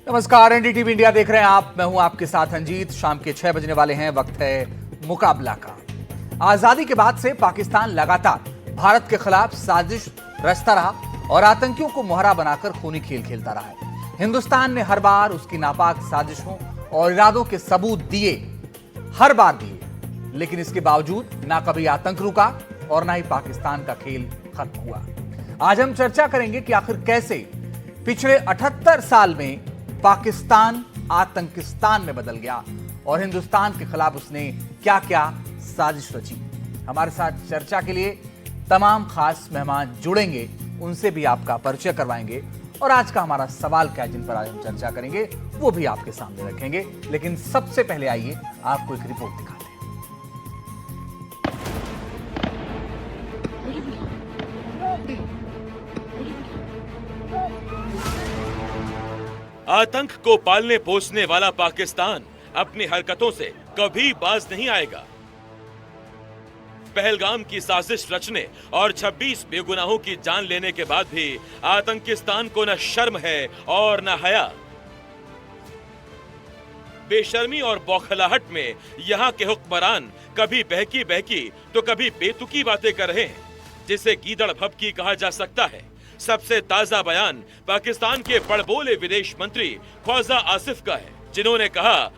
नमस्कार, NDTV India देख रहे हैं आप। मैं हूं आपके साथ अंजीत। शाम के 6 बजने वाले हैं। वक्त है मुकाबला का। आजादी के बाद से पाकिस्तान लगातार भारत के खिलाफ साजिश रचता रहा और आतंकियों को मोहरा बनाकर खूनी खेल खेलता रहा है। हिंदुस्तान ने हर बार उसकी नापाक साजिशों और इरादों के सबूत दिए, हर बार दिए, लेकिन इसके बावजूद ना कभी आतंक रुका और ना ही पाकिस्तान का खेल खत्म हुआ। आज हम चर्चा करेंगे कि आखिर कैसे पिछले 78 साल में पाकिस्तान आतंकिस्तान में बदल गया और हिंदुस्तान के खिलाफ उसने क्या क्या साजिश रची। हमारे साथ चर्चा के लिए तमाम खास मेहमान जुड़ेंगे, उनसे भी आपका परिचय करवाएंगे और आज का हमारा सवाल क्या, जिन पर आज हम चर्चा करेंगे, वो भी आपके सामने रखेंगे। लेकिन सबसे पहले आइए आपको एक रिपोर्ट दिखाते हैं। आतंक को पालने पोसने वाला पाकिस्तान अपनी हरकतों से कभी बाज नहीं आएगा। पहलगाम की साजिश रचने और 26 बेगुनाहों की जान लेने के बाद भी आतंकिस्तान को न शर्म है और न हया। बेशर्मी और बौखलाहट में यहां के हुक्मरान कभी बहकी बहकी तो कभी बेतुकी बातें कर रहे हैं, जिसे गीदड़ भभकी कहा जा सकता है। सबसे ताजा बयान पाकिस्तान के बड़बोले विदेश मंत्री ख्वाजा आसिफ का है, जिन्होंने कहा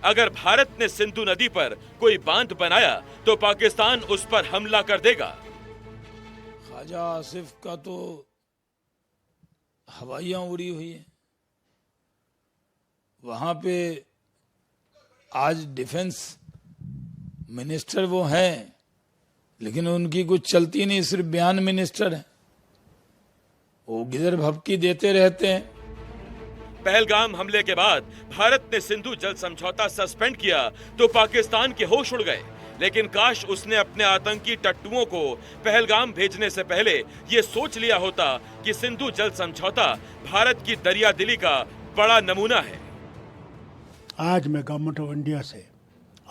अगर भारत ने सिंधु नदी पर कोई बांध बनाया तो पाकिस्तान उस पर हमला कर देगा। ख्वाजा आसिफ का तो हवाइयां उड़ी हुई है। वहां पे आज डिफेंस मिनिस्टर वो हैं, लेकिन उनकी कुछ चलती नहीं, सिर्फ बयान मिनिस्टर है। वो गिदर भभकी देते रहते हैं। पहलगाम हमले के बाद भारत ने सिंधु जल समझौता सस्पेंड किया तो पाकिस्तान के होश उड़ गए, लेकिन काश उसने अपने आतंकी टट्टुओं को पहलगाम भेजने से पहले ये सोच लिया होता कि सिंधु जल समझौता भारत की दरिया दिली का बड़ा नमूना है। आज मैं गवर्नमेंट ऑफ इंडिया से,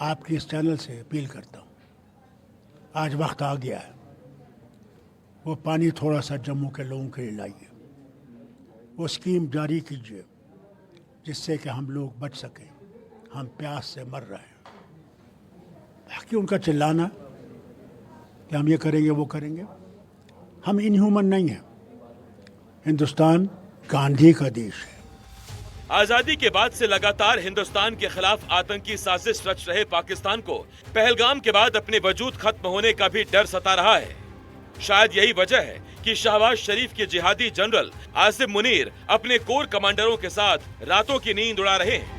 आपकी इस चैनल से अपील करता हूँ, आज वक्त आ गया है, वो पानी थोड़ा सा जम्मू के लोगों के लिए लाइए, वो स्कीम जारी कीजिए जिससे कि हम लोग बच सकें। हम प्यास से मर रहे हैं। बाकी उनका चिल्लाना कि हम ये करेंगे वो करेंगे, हम इनह्यूमन नहीं हैं। हिंदुस्तान गांधी का देश है। आजादी के बाद से लगातार हिंदुस्तान के खिलाफ आतंकी साजिश रच रहे पाकिस्तान को पहलगाम के बाद अपने वजूद खत्म होने का भी डर सता रहा है। शायद यही वजह है कि शहबाज शरीफ के जिहादी जनरल आसिम मुनीर अपने कोर कमांडरों के साथ रातों की नींद उड़ा रहे हैं।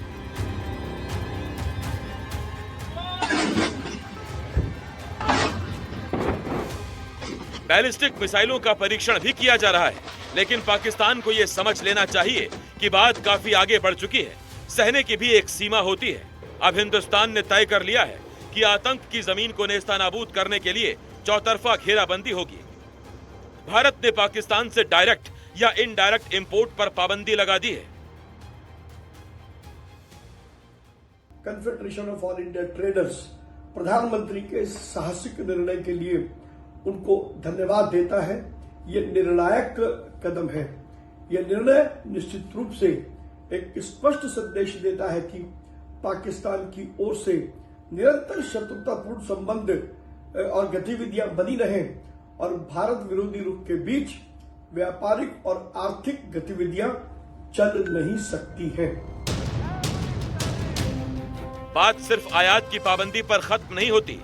बैलिस्टिक मिसाइलों का परीक्षण भी किया जा रहा है, लेकिन पाकिस्तान को यह समझ लेना चाहिए कि बात काफी आगे बढ़ चुकी है। सहने की भी एक सीमा होती है। अब हिंदुस्तान ने तय कर लिया है कि आतंक की जमीन को नेस्तनाबूद करने के लिए चौतरफा घेराबंदी होगी। भारत ने पाकिस्तान से डायरेक्ट या इनडायरेक्ट इंपोर्ट पर पाबंदी लगा दी है। Confederation of all India traders प्रधानमंत्री के साहसिक निर्णय के लिए उनको धन्यवाद देता है। ये निर्णायक कदम है। यह निर्णय निश्चित रूप से एक स्पष्ट संदेश देता है कि पाकिस्तान की ओर से निरंतर शत्रुतापूर्ण संबंध और गतिविधियां बनी रहें और भारत विरोधी रुख के बीच व्यापारिक और आर्थिक गतिविधियां चल नहीं सकती हैं। बात सिर्फ आयात की पाबंदी पर खत्म नहीं होती,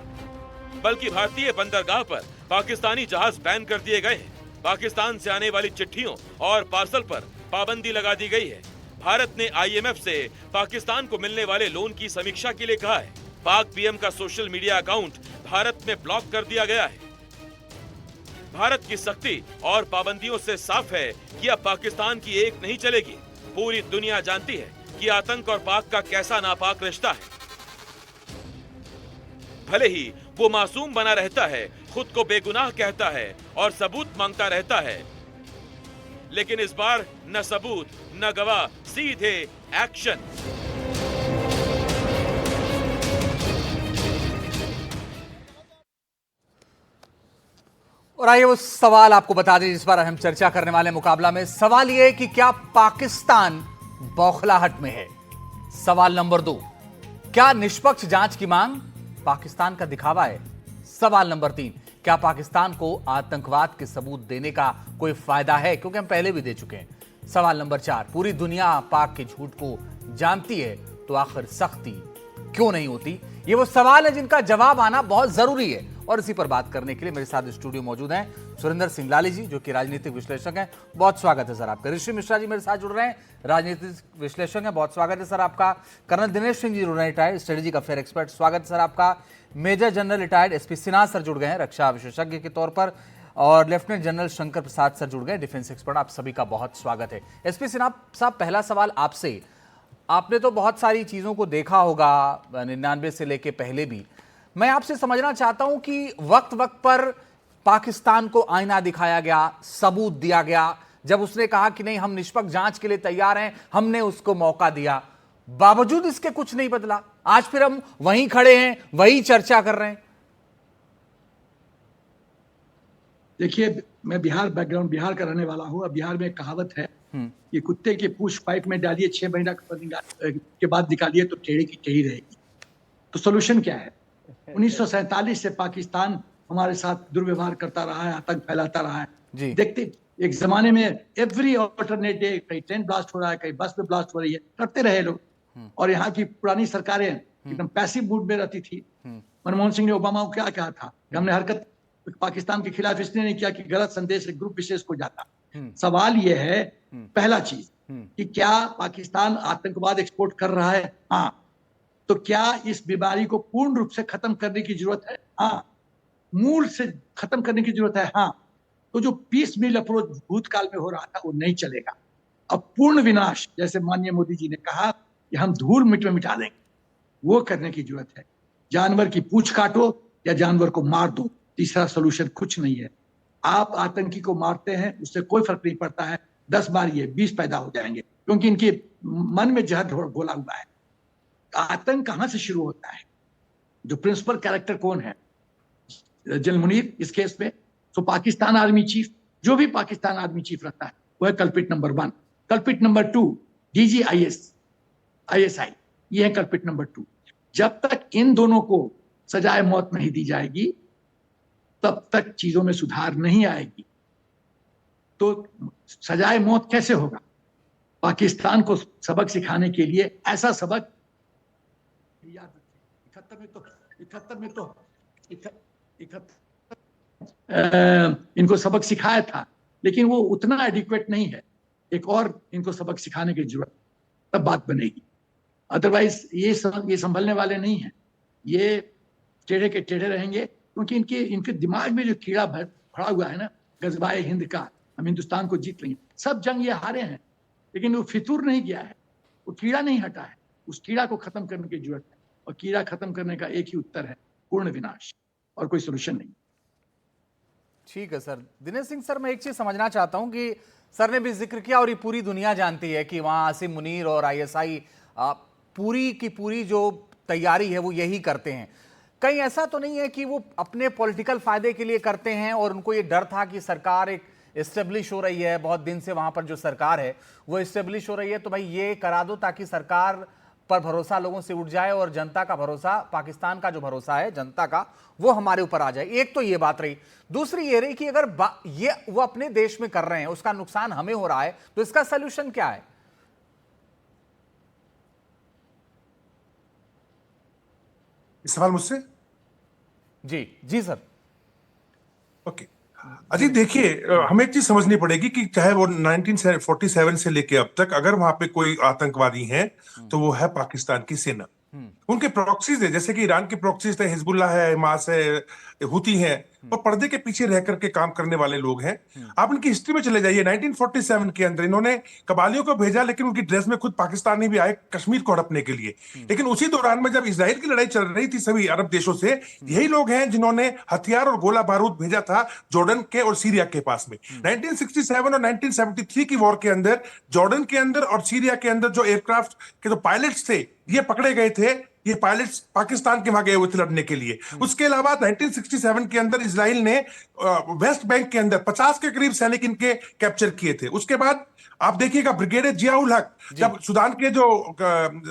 बल्कि भारतीय बंदरगाह पर पाकिस्तानी जहाज बैन कर दिए गए हैं। पाकिस्तान से आने वाली चिट्ठियों और पार्सल पर पाबंदी लगा दी गई है। भारत ने IMF से पाकिस्तान को मिलने वाले लोन की समीक्षा के लिए कहा है। पाक PM का सोशल मीडिया अकाउंट भारत में ब्लॉक कर दिया गया है। भारत की सख्ती और पाबंदियों से साफ है कि अब पाकिस्तान की एक नहीं चलेगी। पूरी दुनिया जानती है कि आतंक और पाक का कैसा नापाक रिश्ता है। भले ही वो मासूम बना रहता है, खुद को बेगुनाह कहता है और सबूत मांगता रहता है, लेकिन इस बार न सबूत न गवाह, सीधे एक्शन। और आइए वो सवाल आपको बता दें जिस पर हम चर्चा करने वाले मुकाबला में। सवाल यह है कि क्या पाकिस्तान बौखलाहट में है। सवाल नंबर 2, क्या निष्पक्ष जांच की मांग पाकिस्तान का दिखावा है? सवाल नंबर 3, क्या पाकिस्तान को आतंकवाद के सबूत देने का कोई फायदा है? क्योंकि हम पहले भी दे चुके हैं। सवाल नंबर 4, पूरी दुनिया पाक के झूठ को जानती है तो आखिर सख्ती क्यों नहीं होती? ये वो सवाल है जिनका जवाब आना बहुत जरूरी है और इसी पर बात करने के लिए मेरे साथ स्टूडियो मौजूद हैं सुरेंद्र सिंगलाली जी, जो कि राजनीतिक विश्लेषक हैं। बहुत स्वागत है सर आपका। ऋषि मिश्रा जी मेरे साथ जुड़ रहे हैं, राजनीतिक विश्लेषक हैं। बहुत स्वागत है सर आपका। कर्नल दिनेश सिंह जी जुड़ रहे हैं, रिटायर्ड स्ट्रेटेजिक अफेयर एक्सपर्ट। स्वागत है सर आपका। Major general retired SP Sinha sir जुड़ गए हैं रक्षा विशेषज्ञ के तौर पर, और lieutenant general Shankar Prasad sir जुड़ गए, डिफेंस एक्सपर्ट। आप सभी का बहुत स्वागत है। एसपी सिन्हा साहब, पहला सवाल आपसे। आपने तो बहुत सारी चीज़ों को देखा होगा 99 से लेके पहले भी। मैं आपसे समझना चाहता हूं कि वक्त वक्त पर पाकिस्तान को आईना दिखाया गया, सबूत दिया गया। जब उसने कहा कि नहीं हम निष्पक्ष जांच के लिए तैयार हैं, हमने उसको मौका दिया, बावजूद इसके कुछ नहीं बदला। आज फिर हम वहीं खड़े हैं, वही चर्चा कर रहे हैं। देखिए, मैं बिहार का रहने वाला हूँ। अब बिहार में एक कहावत है कि कुत्ते की पूंछ पाइप में डालिए, 6 महीना के बाद निकालिए तो टेढ़ी की टेढ़ी रहेगी। तो सोल्यूशन क्या है? 1947 से पाकिस्तान हमारे साथ दुर्व्यवहार करता रहा है, आतंक फैलाता रहा है जी। देखते एक जमाने में एवरी ऑल्टरनेट डे कहीं ट्रेन ब्लास्ट हो रहा है, कहीं बस में ब्लास्ट हो रही है, करते रहे लोग। और यहाँ की पुरानी सरकारें एकदम पैसिव मूड में रहती थी। मनमोहन सिंह ने ओबामा को क्या कहा था कि हमने हरकत पाकिस्तान के खिलाफ इसलिए नहीं किया कि गलत संदेश एक ग्रुप विशेष को जाता। सवाल यह है, पहला चीज कि क्या पाकिस्तान आतंकवाद एक्सपोर्ट कर रहा है? हाँ। तो क्या इस बीमारी को पूर्ण रूप से खत्म करने की जरूरत है? हाँ। मूल से खत्म करने की जरूरत है? हाँ। तो जो पीस मिल अप्रोच भूतकाल में हो रहा था वो नहीं चलेगा। अब पूर्ण विनाश, जैसे माननीय मोदी जी ने कहा कि हम धूल मिट में मिटा देंगे, वो करने की जरूरत है। जानवर की पूंछ काटो या जानवर को मार दो, तीसरा सोल्यूशन कुछ नहीं है। आप आतंकी को मारते हैं, उससे कोई फर्क नहीं पड़ता है। 10 मारिए, 20 पैदा हो जाएंगे, क्योंकि इनके मन में जहर घोला हुआ है। आतंक कहां से शुरू होता है? जो प्रिंसिपल कैरेक्टर कौन है? जनरल मुनीर इस केस में। तो पाकिस्तान आर्मी चीफ, जो भी पाकिस्तान आर्मी चीफ रहता है, वो है culprit number 1। Culprit number 2 ISI, ये है कल्पिट नंबर 2। जब तक इन दोनों को सजाए मौत नहीं दी जाएगी तब तक चीजों में सुधार नहीं आएगी। तो सजाए मौत कैसे होगा? पाकिस्तान को सबक सिखाने के लिए ऐसा सबक याद रखिए, 71 इनको सबक सिखाया था, लेकिन वो उतना एडिक्वेट नहीं है। एक और इनको सबक सिखाने की जरूरत, तब बात बनेगी। अदरवाइज ये संभलने वाले नहीं है। ये टेढ़े के टेढ़े रहेंगे, क्योंकि इनके दिमाग में जो कीड़ा भरा हुआ है ना, गजबाए हिंद का, हम हिंदुस्तान को जीत लेंगे। सब जंग ये हारे हैं, लेकिन वो फितूर नहीं गया है, वो कीड़ा नहीं हटा है। उस कीड़ा को खत्म करने की जरूरत है, और कीड़ा खत्म करने का एक ही उत्तर है, पूर्ण विनाश, और कोई सोल्यूशन नहीं। ठीक है सर। दिनेश सिंह सर, मैं एक चीज समझना चाहता हूं कि सर ने भी जिक्र किया और ये पूरी दुनिया जानती है कि वहां आसिम मुनीर और ISI पूरी की पूरी जो तैयारी है वो यही करते हैं। कहीं ऐसा तो नहीं है कि वो अपने पॉलिटिकल फायदे के लिए करते हैं और उनको ये डर था कि सरकार एक इस्टेब्लिश हो रही है, बहुत दिन से वहां पर जो सरकार है वो इस्टेब्लिश हो रही है, तो भाई ये करा दो ताकि सरकार पर भरोसा लोगों से उठ जाए और जनता का भरोसा, पाकिस्तान का जो भरोसा है जनता का, वो हमारे ऊपर आ जाए। एक तो ये बात रही। दूसरी ये रही कि अगर ये वो अपने देश में कर रहे हैं, उसका नुकसान हमें हो रहा है, तो इसका सोल्यूशन क्या है? सवाल मुझसे? जी सर। ओके अजीत, देखिए, हमें एक चीज समझनी पड़ेगी कि चाहे वो 1947 से लेके अब तक अगर वहां पे कोई आतंकवादी हैं तो वो है पाकिस्तान की सेना। उनके प्रॉक्सीज है, जैसे कि ईरान के प्रॉक्सीज है, हिजबुल्लाह है, हमास है, हुती है, और पर्दे के पीछे रह करके काम करने वाले लोग हैं। आप इनकी हिस्ट्री में चले जाइए। 1947 के अंदर इन्होंने कबालियों को भेजा, लेकिन उनकी ड्रेस में खुद पाकिस्तानी भी आए कश्मीर को हड़पने के लिए। लेकिन उसी दौरान में जब इजराइल की लड़ाई चल रही थी सभी अरब देशों से, यही लोग हैं जिन्होंने हथियार और गोला बारूद भेजा था जॉर्डन के और सीरिया के पास में। 1967 और 1973 की वॉर के अंदर जॉर्डन के अंदर और सीरिया के अंदर जो एयरक्राफ्ट के जो पायलट्स थे ये पकड़े गए थे, ये पायलट्स पाकिस्तान के वहां गए हुए थे लड़ने के लिए। उसके अलावा 1967 के अंदर इजराइल ने वेस्ट बैंक के अंदर 50 के करीब सैनिक इनके कैप्चर किए थे। उसके बाद आप देखिएगा ब्रिगेडियर जियाउल हक, जब सुदान के जो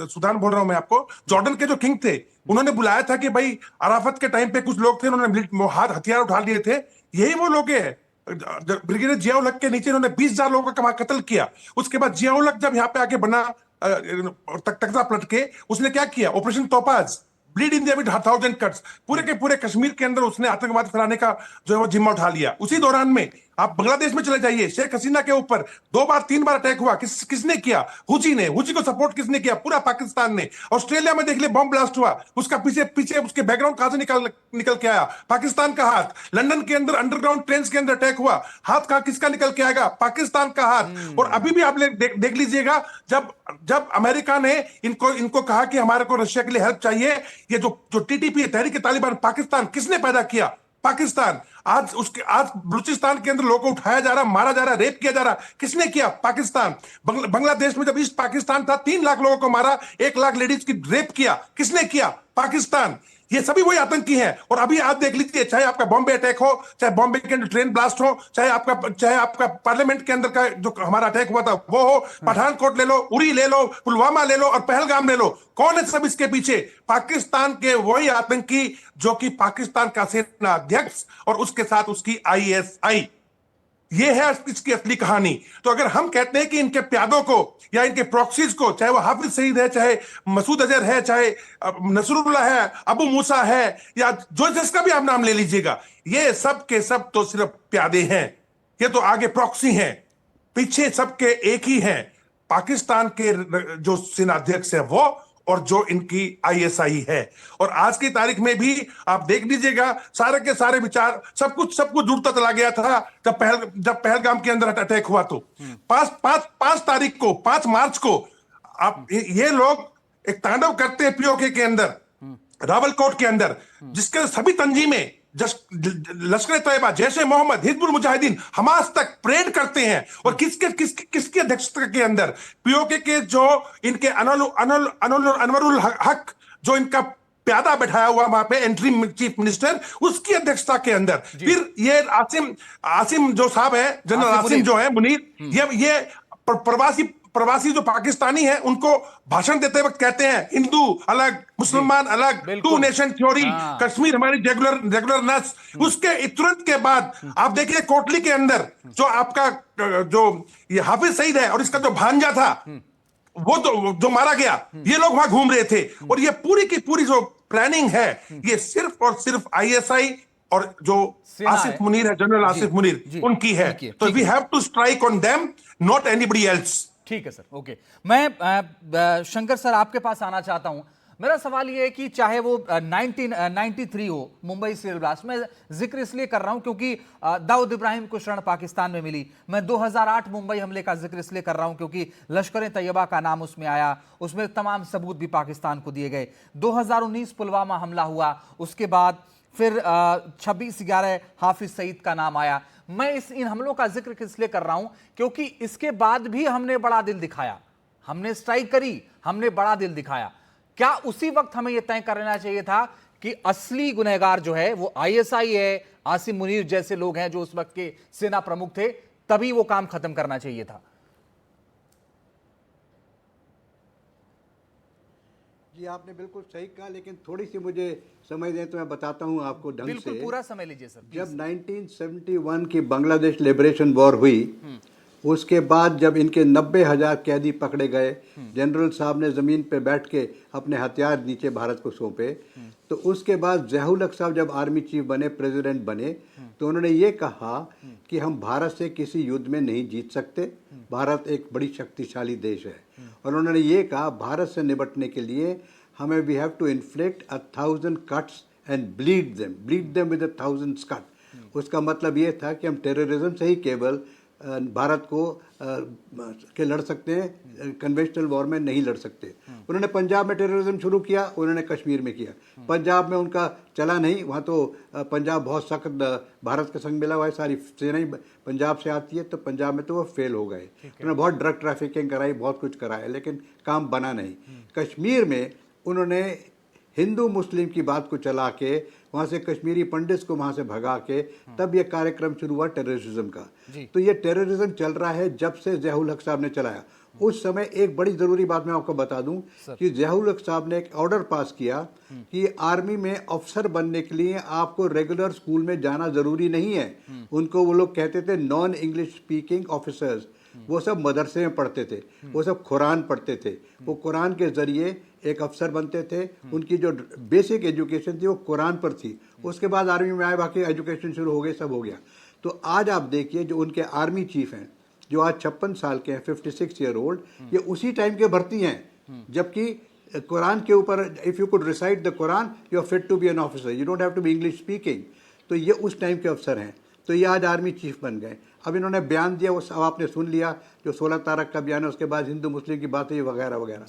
सुदान बोल रहा हूं मैं आपको, जॉर्डन के जो किंग थे, उन्होंने बुलाया था कि भाई अराफत के टाइम पे कुछ लोग थे, उन्होंने हाथ हथियार उठा लिए थे, यही वो लोग हैं। ब्रिगेडियर जियाउल हक के नीचे इन्होंने 20,000 लोगों का कत्ल किया। उसके बाद जियाउल हक जब यहाँ पे आके बना तख्ता पलट के, उसने क्या किया, operation Topac, bleed India with 1000 cuts, पूरे के पूरे कश्मीर के अंदर उसने आतंकवाद फैलाने का जो है वो जिम्मा उठा लिया। उसी दौरान में आप बांग्लादेश में चले जाइए, शेख हसीना के ऊपर 2 बार 3 बार अटैक हुआ, किसने किया, हुजी ने। हुजी को सपोर्ट किसने किया, पूरा पाकिस्तान ने। ऑस्ट्रेलिया में देख लिया बॉम्ब ब्लास्ट हुआ, उसका पीछे उसके बैकग्राउंड कहां से निकल के आया, पाकिस्तान का हाथ। लंदन के अंदर अंडरग्राउंड ट्रेन के अंदर अटैक हुआ, हाथ कहां किसका निकल के आएगा, पाकिस्तान का हाथ। और अभी भी आप देख लीजिएगा, जब अमेरिका ने इनको कहा कि हमारे को रशिया के लिए हेल्प चाहिए, ये जो टीटीपी है, तहरीक तालिबान, पाकिस्तान, किसने पैदा किया, पाकिस्तान। आज बलूचिस्तान के अंदर लोगों को उठाया जा रहा, मारा जा रहा, रेप किया जा रहा, किसने किया, पाकिस्तान। बांग्लादेश में जब ईस्ट पाकिस्तान था, 3 लाख लोगों को मारा, 1 लाख लेडीज की रेप किया, किसने किया, पाकिस्तान। ये सभी वही आतंकी हैं। और अभी आप देख लीजिए, चाहे आपका बॉम्बे अटैक हो, चाहे बॉम्बे के अंदर ट्रेन ब्लास्ट हो, चाहे आपका पार्लियामेंट के अंदर का जो हमारा अटैक हुआ था वो हो, पठानकोट ले लो, उरी ले लो, पुलवामा ले लो और पहलगाम ले लो, कौन है सब इसके पीछे, पाकिस्तान के वही आतंकी, जो कि पाकिस्तान का सेना अध्यक्ष और उसके साथ उसकी ISI। ये है इसकी असली कहानी। तो अगर हम कहते हैं कि इनके प्यादों को या इनके प्रॉक्सीज को, चाहे वो हाफिज सईद है, चाहे मसूद अजहर है, चाहे नसरुल्लाह है, अबू मूसा है, या जो जिसका भी आप नाम ले लीजिएगा, ये सब के सब तो सिर्फ प्यादे हैं, ये तो आगे प्रॉक्सी हैं, पीछे सबके एक ही हैं, पाकिस्तान के जो सेनाध्यक्ष है वो, और जो इनकी ISI है। और आज की तारीख में भी आप देख लीजिएगा, सारे के सारे विचार, सब कुछ जुड़ता चला गया था। जब पहलगाम के अंदर अटैक हुआ तो 5 मार्च को आप ये लोग एक तांडव करते हैं पीओके के अंदर, रावलकोट के अंदर, जिसके सभी तंजीमें, लश्कर तैयबा, जैश ए मोहम्मद, हिजबुल मुजाहिदीन, हमास तक परेड करते हैं। और किसके अध्यक्षता के अंदर, पीओके के जो इनके अनवरुल हक, जो इनका प्यादा बैठाया हुआ वहां पे एंट्री चीफ मिनिस्टर, उसकी अध्यक्षता के अंदर। फिर ये आसिम जो साहब है, जनरल आसिम जो है मुनीर, ये प्रवासी जो पाकिस्तानी है, उनको भाषण देते वक्त कहते हैं हिंदू अलग, मुसलमान अलग, 2 नेशन थ्योरी, कश्मीर हमारी रेगुलर नस। उसके तुरंत के बाद आप देखिए कोटली के अंदर जो आपका जो ये हाफिज सईद है और इसका जो भांजा था, वो तो जो मारा गया, ये लोग वहां घूम रहे थे। और ये पूरी की पूरी जो प्लानिंग है, ये सिर्फ और सिर्फ ISI और जो आसिफ मुनीर है, जनरल आसिफ मुनीर, उनकी है। तो we have to strike on them, not anybody else. ठीक है सर, ओके। मैं शंकर सर आपके पास आना चाहता हूं। मेरा सवाल ये है कि चाहे वो 1993 हो, मुंबई सीरियल ब्लास्ट, मैं जिक्र इसलिए कर रहा हूं क्योंकि दाऊद इब्राहिम को शरण पाकिस्तान में मिली। मैं 2008 मुंबई हमले का जिक्र इसलिए कर रहा हूं क्योंकि लश्कर तैयबा का नाम उसमें आया, उसमें तमाम सबूत भी पाकिस्तान को दिए गए। 2019 पुलवामा हमला हुआ, उसके बाद फिर 26/11 हाफिज सईद का नाम आया। मैं इन हमलों का जिक्र इसलिए कर रहा हूं क्योंकि इसके बाद भी हमने बड़ा दिल दिखाया, हमने स्ट्राइक करी, हमने बड़ा दिल दिखाया। क्या उसी वक्त हमें यह तय कर लेना चाहिए था कि असली गुनहगार जो है वो ISI है, आसिम मुनीर जैसे लोग हैं जो उस वक्त के सेना प्रमुख थे, तभी वो काम खत्म करना चाहिए था? जी आपने बिल्कुल सही कहा, लेकिन थोड़ी सी मुझे समय दें तो मैं बताता हूं आपको ढंग से। बिल्कुल पूरा समय लीजिए सर। जब 1971 की बांग्लादेश लिबरेशन वॉर हुई, उसके बाद जब इनके 90,000 कैदी पकड़े गए, जनरल साहब ने ज़मीन पे बैठ के अपने हथियार नीचे भारत को सौंपे, तो उसके बाद ज़ियाउल हक साहब जब आर्मी चीफ बने, प्रेसिडेंट बने, तो उन्होंने ये कहा कि हम भारत से किसी युद्ध में नहीं जीत सकते, भारत एक बड़ी शक्तिशाली देश है। और उन्होंने ये कहा भारत से निपटने के लिए हमें we have to inflict 1000 cuts and bleed them with 1000 cut. उसका मतलब ये था कि हम टेररिज्म से ही केवल भारत को के लड़ सकते हैं, कन्वेंशनल वॉर में नहीं लड़ सकते। उन्होंने पंजाब में टेररिज्म शुरू किया, उन्होंने कश्मीर में किया। पंजाब में उनका चला नहीं, वहाँ तो पंजाब बहुत सख्त भारत के संग मिला हुआ है, सारी सेना ही पंजाब से आती है, तो पंजाब में तो वो फेल हो गए। उन्होंने बहुत ड्रग ट्रैफिकिंग कराई, बहुत कुछ कराया, लेकिन काम बना नहीं। कश्मीर में उन्होंने हिंदू मुस्लिम की बात को चला के वहाँ से कश्मीरी पंडित को वहाँ से भगा के तब ये कार्यक्रम शुरू हुआ टेररिज्म का। तो ये टेररिज्म चल रहा है जब से ज़ियाउल हक साहब ने चलाया। उस समय एक बड़ी ज़रूरी बात मैं आपको बता दूं कि ज़ियाउल हक साहब ने एक ऑर्डर पास किया कि आर्मी में अफसर बनने के लिए आपको रेगुलर स्कूल में जाना ज़रूरी नहीं है। उनको वो लोग कहते थे नॉन इंग्लिश स्पीकिंग ऑफिसर्स। वो सब मदरसे में पढ़ते थे, वो सब कुरान पढ़ते थे, वो कुरान के ज़रिए एक अफसर बनते थे। उनकी जो बेसिक एजुकेशन थी वो कुरान पर थी। उसके बाद आर्मी में आए, बाकी एजुकेशन शुरू हो गई, सब हो गया। तो आज आप देखिए जो उनके आर्मी चीफ हैं जो आज 56 साल के हैं, 56 ईयर ओल्ड, ये उसी टाइम के भर्ती हैं। जबकि कुरान के ऊपर if you could recite the Quran you are fit to be an officer, you don't have to be English speaking. तो ये उस टाइम के अफसर हैं। तो ये आज आर्मी चीफ बन गए। अब इन्होंने बयान दिया, उस अब आपने सुन लिया जो 16 तारीख का बयान है, उसके बाद हिंदू मुस्लिम की बात हुई वगैरह वगैरह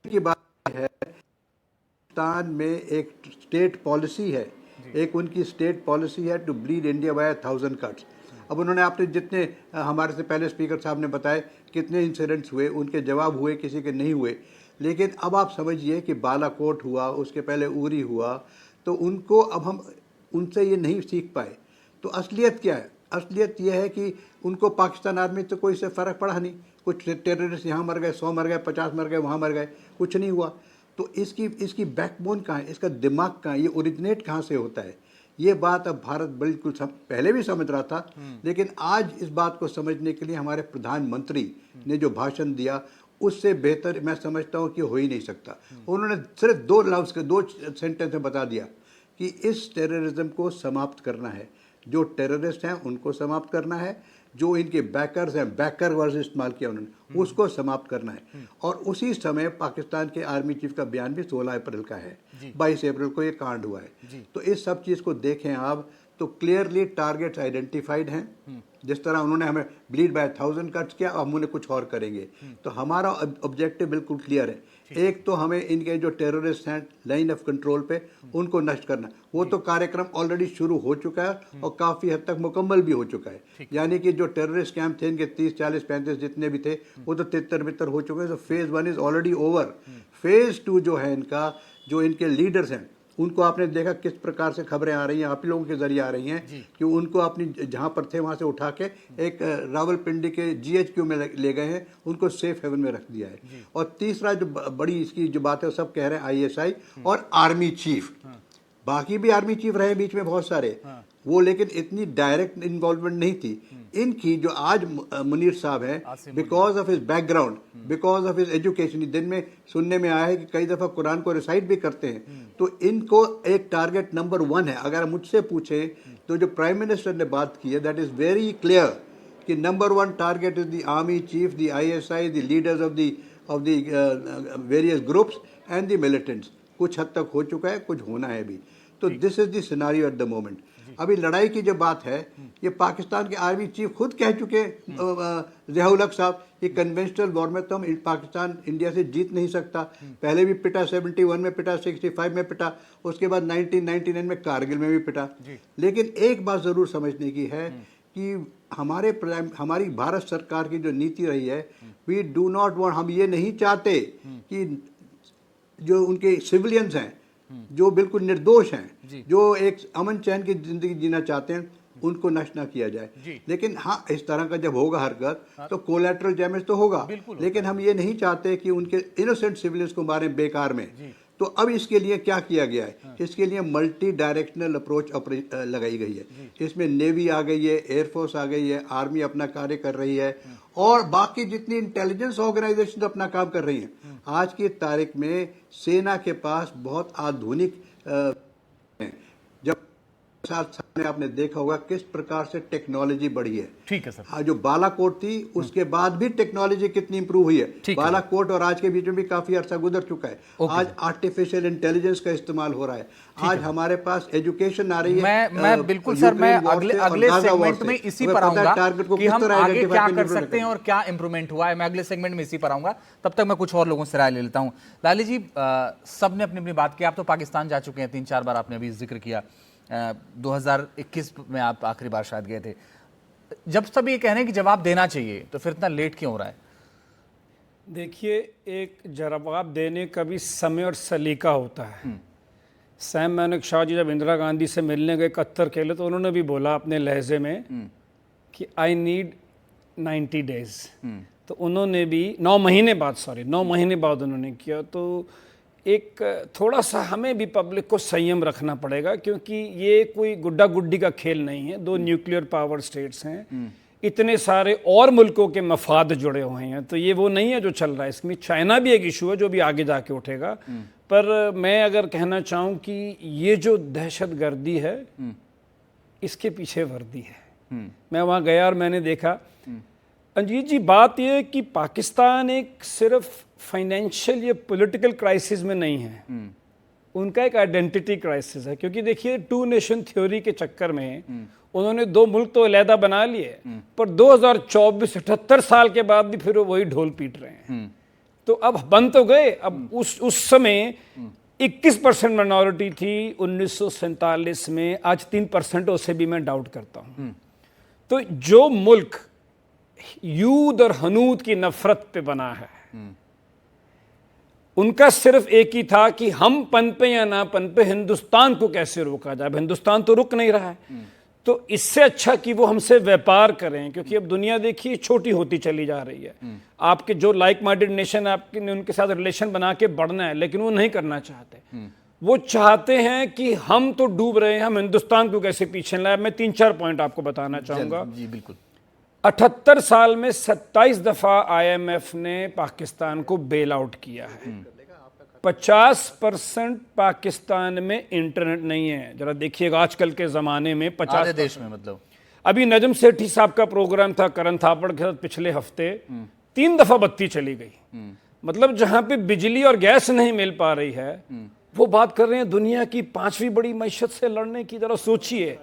की बात है। पाकिस्तान में एक स्टेट पॉलिसी है, एक उनकी स्टेट पॉलिसी है to bleed India by 1000 cuts. अब उन्होंने आपने जितने हमारे से पहले स्पीकर साहब ने बताए कितने इंसिडेंट्स हुए, उनके जवाब हुए, किसी के नहीं हुए। लेकिन अब आप समझिए कि बालाकोट हुआ, उसके पहले उरी हुआ, तो उनको अब हम उनसे ये नहीं सीख पाए। तो असलियत क्या है? असलियत यह है कि उनको पाकिस्तान आर्मी तो कोई से फ़र्क पड़ा नहीं। कुछ टेररिस्ट यहाँ मर गए, 100 मर गए, 50 मर गए, वहाँ मर गए, कुछ नहीं हुआ। तो इसकी बैकबोन कहाँ है, इसका दिमाग कहाँ है, ये ओरिजिनेट कहाँ से होता है? ये बात अब भारत बिल्कुल पहले भी समझ रहा था, लेकिन आज इस बात को समझने के लिए हमारे प्रधानमंत्री ने जो भाषण दिया उससे बेहतर मैं समझता हूँ कि हो ही नहीं सकता। उन्होंने सिर्फ 2 लफ्ज़ के 2 सेंटेंस में बता दिया कि इस टेररिज्म को समाप्त करना है। जो टेररिस्ट हैं उनको समाप्त करना है, जो इनके बैकर्स हैं, बैकर वर्ड इस्तेमाल किया उन्होंने, उसको समाप्त करना है। और उसी समय पाकिस्तान के आर्मी चीफ का बयान भी 16 अप्रैल का है, 22 अप्रैल को ये कांड हुआ है। तो इस सब चीज़ को देखें आप तो क्लियरली टारगेट्स आइडेंटिफाइड हैं। जिस तरह उन्होंने हमें ब्लीड बाय 1000 कट्स किया, अब हम उन्हें कुछ और करेंगे। तो हमारा ऑब्जेक्टिव बिल्कुल क्लियर है। एक तो हमें इनके जो टेररिस्ट हैं लाइन ऑफ कंट्रोल पे उनको नष्ट करना। वो तो कार्यक्रम ऑलरेडी शुरू हो चुका है और काफ़ी हद तक मुकम्मल भी हो चुका है। यानी कि जो टेररिस्ट कैंप थे इनके 30, 40, 35 जितने भी थे वो तो तितर-बितर हो चुके हैं। तो phase 1 is already over. Phase 2 जो है इनका, जो इनके लीडर्स हैं उनको आपने देखा किस प्रकार से खबरें आ रही हैं, आप ही लोगों के जरिए आ रही हैं कि उनको अपनी जहाँ पर थे वहाँ से उठा के एक रावलपिंडी के GHQ में ले गए हैं, उनको सेफ हेवन में रख दिया है। और तीसरा जो बड़ी इसकी जो बात है सब कह रहे हैं ISI और आर्मी चीफ। बाकी भी आर्मी चीफ रहे बीच में बहुत सारे, वो लेकिन इतनी डायरेक्ट इन्वॉल्वमेंट नहीं थी इनकी। जो आज मुनीर साहब हैं, because of his background, because of his education, दिन में सुनने में आया है कि कई दफ़ा कुरान को रिसाइट भी करते हैं। तो इनको एक टारगेट नंबर 1 है। अगर मुझसे पूछे तो जो प्राइम मिनिस्टर ने बात की है दैट इज़ वेरी क्लियर कि number 1 target is the army chief, the ISI, the leaders of the various groups and the militants. कुछ हद तक हो चुका है, कुछ होना है भी। तो this is the scenario at the moment. अभी लड़ाई की जो बात है ये पाकिस्तान के आर्मी चीफ खुद कह चुके ज़ियाउल हक साहब कि कन्वेंशनल वॉर में तो हम पाकिस्तान इंडिया से जीत नहीं सकता। पहले भी पिटा, 71 में पिटा, 65 में पिटा, उसके बाद 1999 में कारगिल में भी पिटा। लेकिन एक बात ज़रूर समझने की है कि हमारी भारत सरकार की जो नीति रही है, वी डू नॉट वांट, हम ये नहीं चाहते कि जो उनके सिविलियंस हैं जो बिल्कुल निर्दोष हैं, जो एक अमन चैन की जिंदगी जीना चाहते हैं, उनको नष्ट ना किया जाए। लेकिन हाँ, इस तरह का जब होगा हरकत तो कोलैटरल डैमेज तो होगा, लेकिन हम ये नहीं चाहते कि उनके इनोसेंट सिविलियंस को मारें बेकार में। तो अब इसके लिए क्या किया गया है? इसके लिए मल्टी डायरेक्शनल अप्रोच लगाई गई है। इसमें नेवी आ गई है, एयरफोर्स आ गई है, आर्मी अपना कार्य कर रही है और बाकी जितनी इंटेलिजेंस ऑर्गेनाइजेशन अपना काम कर रही हैं। आज की तारीख में सेना के पास बहुत आधुनिक जब साथ में आपने देखा होगा किस प्रकार से टेक्नोलॉजी बढ़ी है। ठीक है सर। जो बालाकोट थी उसके बाद भी टेक्नोलॉजी कितनी इंप्रूव हुई है। बालाकोट और आज के बीच में भी काफी अरसा गुजर चुका है। आज आर्टिफिशियल इंटेलिजेंस का इस्तेमाल हो रहा है। आज हमारे पास एजुकेशन आ रही है। मैं बिल्कुल सर, मैं अगले सेगमेंट में इसी पर आऊंगा कि हम आगे क्या कर सकते हैं और क्या इंप्रूवमेंट हुआ है। मैं अगले सेगमेंट में इसी पर आऊंगा। तब तक मैं कुछ और लोगों से राय ले लेता हूं। लाली जी, सब ने अपनी अपनी बात की। आप तो पाकिस्तान जा चुके हैं 3-4 बार, आपने अभी जिक्र किया। 2021 में आप आखिरी बार शायद गए थे। जब सब ये कह रहे हैं कि जवाब देना चाहिए, तो फिर इतना लेट क्यों हो रहा है? देखिए, एक जवाब देने का भी समय और सलीका होता है। सैम मानेक शॉ जी जब इंदिरा गांधी से मिलने गए कत्तर के लिए, तो उन्होंने भी बोला अपने लहजे में कि आई नीड 90 डेज। तो उन्होंने भी 9 महीने बाद उन्होंने किया। तो एक थोड़ा सा हमें भी पब्लिक को संयम रखना पड़ेगा, क्योंकि ये कोई गुड्डा गुड्डी का खेल नहीं है। 2 न्यूक्लियर पावर स्टेट्स हैं, इतने सारे और मुल्कों के मफाद जुड़े हुए हैं। तो ये वो नहीं है जो चल रहा है। इसमें चाइना भी एक इशू है जो भी आगे जाके उठेगा। पर मैं अगर कहना चाहूँ कि ये जो दहशतगर्दी है, इसके पीछे वर्दी है। मैं वहाँ गया और मैंने देखा, अंजीत जी, बात यह है कि पाकिस्तान एक सिर्फ फाइनेंशियल या पॉलिटिकल क्राइसिस में नहीं है, उनका एक आइडेंटिटी क्राइसिस है। क्योंकि देखिए, 2 नेशन थ्योरी के चक्कर में उन्होंने 2 मुल्क तो अलहदा बना लिए, पर 2024 78 साल के बाद भी फिर वो वही ढोल पीट रहे हैं। तो अब बन तो गए। अब उस समय 21% माइनॉरिटी थी 1947 में, आज 3% उसे भी मैं डाउट करता हूं। तो जो मुल्क यूद और हनूद की नफरत पे बना है, उनका सिर्फ एक ही था कि हम पनपे या ना पनपे, हिंदुस्तान को कैसे रोका जाए। हिंदुस्तान तो रुक नहीं रहा है। तो इससे अच्छा कि वो हमसे व्यापार करें, क्योंकि अब दुनिया देखिए छोटी होती चली जा रही है। आपके जो लाइक माइंडेड नेशन आपके ने उनके साथ रिलेशन बना के बढ़ना है, लेकिन वो नहीं करना चाहते। वो चाहते हैं कि हम तो डूब रहे हैं, हम हिंदुस्तान को कैसे पीछे लाए। मैं 3-4 पॉइंट आपको बताना चाहूंगा। जी बिल्कुल। 78 साल में 27 दफा IMF ने पाकिस्तान को बेल आउट किया है। 50% पाकिस्तान में इंटरनेट नहीं है। जरा देखिएगा आजकल के जमाने में 50 देश में, मतलब अभी नजम सेठी साहब का प्रोग्राम था करण थापड़ के साथ पिछले हफ्ते, 3 दफा बत्ती चली गई। मतलब जहां पे बिजली और गैस नहीं मिल पा रही है, वो बात कर रहे हैं दुनिया की 5वीं बड़ी मईशत से लड़ने की। जरा सोचिए,